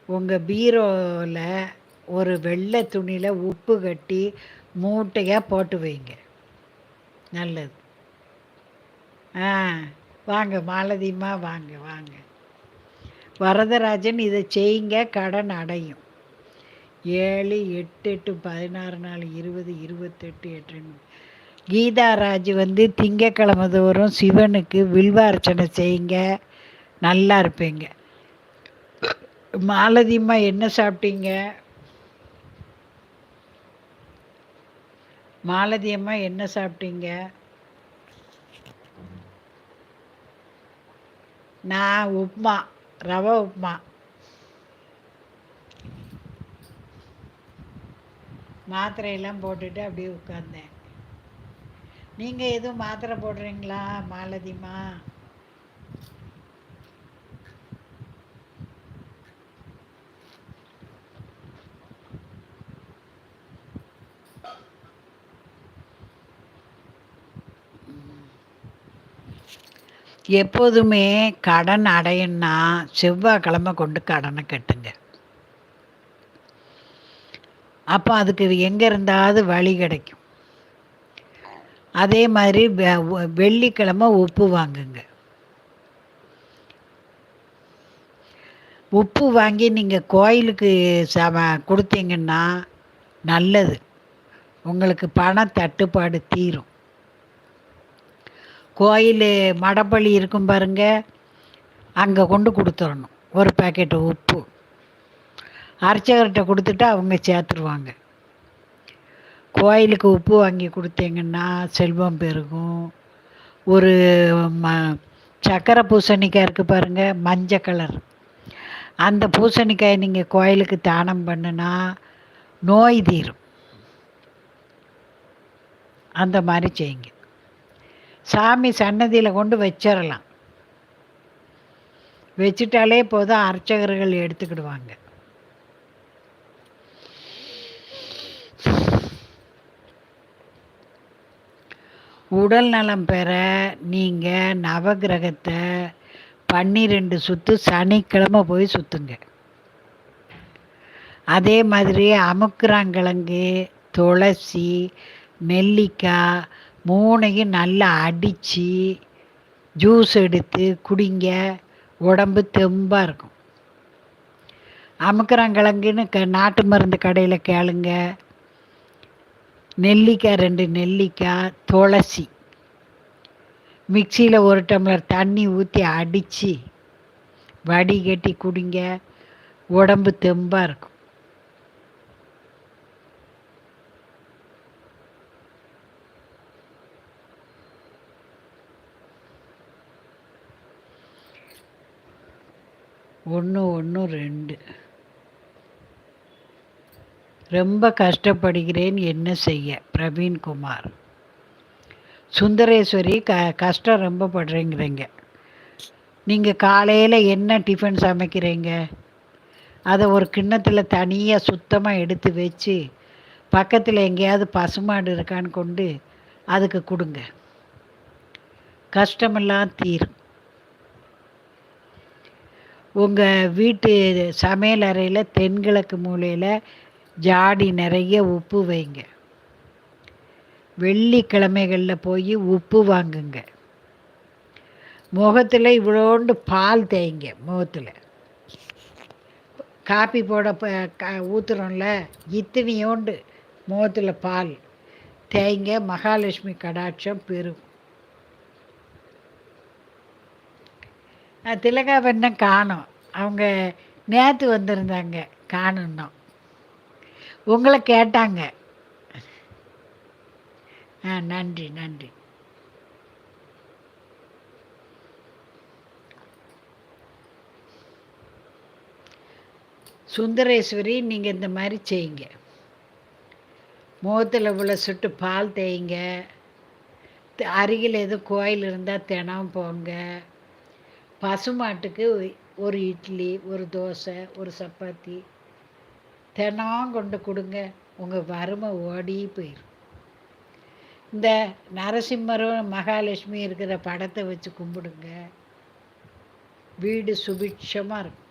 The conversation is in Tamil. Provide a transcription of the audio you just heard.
உங்கள் பீரோவில் ஒரு வெள்ளை துணியில் உப்பு கட்டி மூட்டையாக போட்டு வைங்க. நல்லது. ஆ, வாங்க மாலதிம்மா, வாங்க வாங்க. வரதராஜன், இதை செய்யுங்க, கடன் அடையும். 7 8 8 16 நாள் 20 28 8 கீதாராஜ் திங்கக்கிழமை தோறும் சிவனுக்கு வில்வார்ச்சனை செய்யுங்க, நல்லா இருப்பீங்க. மாலதிம்மா, என்ன சாப்பிட்டீங்க? மாலதி அம்மா, என்ன சாப்பிட்டீங்க? நான் உப்மா, ரவை உப்மா. மாத்திரையெல்லாம் போட்டுட்டு அப்படியே உட்காந்தேன். நீங்கள் எதுவும் மாத்திரை போடுறீங்களா மாலதிம்மா? எப்போதுமே கடன் அடையணுன்னா செவ்வாய்க்கிழமை கொண்டு கடனை கட்டுங்க. அப்போ அதுக்கு எங்கே இருந்தாவது வழி கிடைக்கும். அதே மாதிரி வெள்ளிக்கிழமை உப்பு வாங்குங்க. உப்பு வாங்கி நீங்கள் கோயிலுக்கு கொடுத்தீங்கன்னா நல்லது. உங்களுக்கு பண தட்டுப்பாடு தீரும். கோயில் மடப்பள்ளி இருக்கும் பாருங்க, அங்கே கொண்டு கொடுத்துடணும் ஒரு பேக்கெட்டு உப்பு. அர்ச்சகர்கிட்ட கொடுத்துட்டு அவங்க சேர்த்துருவாங்க. கோயிலுக்கு உப்பு வாங்கி கொடுத்தீங்கன்னா செல்வம் பெருகும். ஒரு சக்கரை பூசணிக்காய் இருக்குது பாருங்கள், மஞ்சள் கலர், அந்த பூசணிக்காயை நீங்கள் கோயிலுக்கு தானம் பண்ணுனா நோய் தீரும். அந்த மாதிரி செய்யுங்க. சாமி சன்னதியில் கொண்டு வச்சிடலாம். வச்சுட்டாலே போதும், அர்ச்சகர்கள் எடுத்துக்கிடுவாங்க. உடல் நலம் பெற நீங்கள் நவகிரகத்தை 12 சுற்று சனிக்கிழமை போய் சுற்றுங்க. அதே மாதிரி அமுக்குறாங்கிழங்கு, துளசி, நெல்லிக்காய் 3ஐயும் நல்லா அடித்து ஜூஸ் எடுத்து குடிங்க. உடம்பு தெம்பாக இருக்கும். அமுக்குறாங்கிழங்குன்னு நாட்டு மருந்து கடையில் கேளுங்க. நெல்லிக்காய் 2 நெல்லிக்காய், துளசி மிக்சியில் 1 டம்ளர் தண்ணி ஊற்றி அடித்து வடிகட்டி குடிங்க. உடம்பு தெம்பாக இருக்கும். ஒன்று 2 ரொம்ப கஷ்டப்படுகிறேன், என்ன செய்ய? பிரவீன்குமார். சுந்தரேஸ்வரி, கஷ்டம் ரொம்ப படுறீங்கிறீங்க. நீங்கள் காலையில் என்ன டிஃபன் சமைக்கிறீங்க? அதை ஒரு கிண்ணத்தில் தனியாக சுத்தமாக எடுத்து வச்சு பக்கத்தில் எங்கேயாவது பசுமாடு இருக்கான்னு கொண்டு அதுக்கு கொடுங்க. கஷ்டமெல்லாம் தீரும். உங்கள் வீட்டு சமையல் அறையில் தென்கிழக்கு மூலையில் ஜாடி நிறைய உப்பு வைங்க. வெள்ளிக்கிழமைகளில் போய் உப்பு வாங்குங்க. முகத்தில் இவ்வளோண்டு பால் தேய்ங்க. முகத்தில் காப்பி போட ஊற்றுறோம்ல, இத்தனையோண்டு முகத்தில் பால் தேய்ங்க. மகாலட்சுமி கடாட்சம் பெருகும். திலகா பண்ண காணோம். அவங்க நேற்று வந்திருந்தாங்க, காணுன்னோம். உங்களை கேட்டாங்க. நன்றி நன்றி. சுந்தரேஸ்வரி, நீங்கள் இந்த மாதிரி செய்யுங்க. முகத்தில் இவ்வளோ சுட்டு பால் தேய்ங்க. அருகில் எதுவும் கோயில் இருந்தால் தினம் போங்க. பசுமாட்டுக்கு ஒரு இட்லி, ஒரு தோசை, ஒரு சப்பாத்தி தினம் கொண்டு கொடுங்க. உங்கள் வறுமை ஓடி போயிடும். இந்த நரசிம்மரும் மகாலட்சுமி இருக்கிற படத்தை வச்சு கும்பிடுங்க. வீடு சுபிட்சமாக இருக்கும்.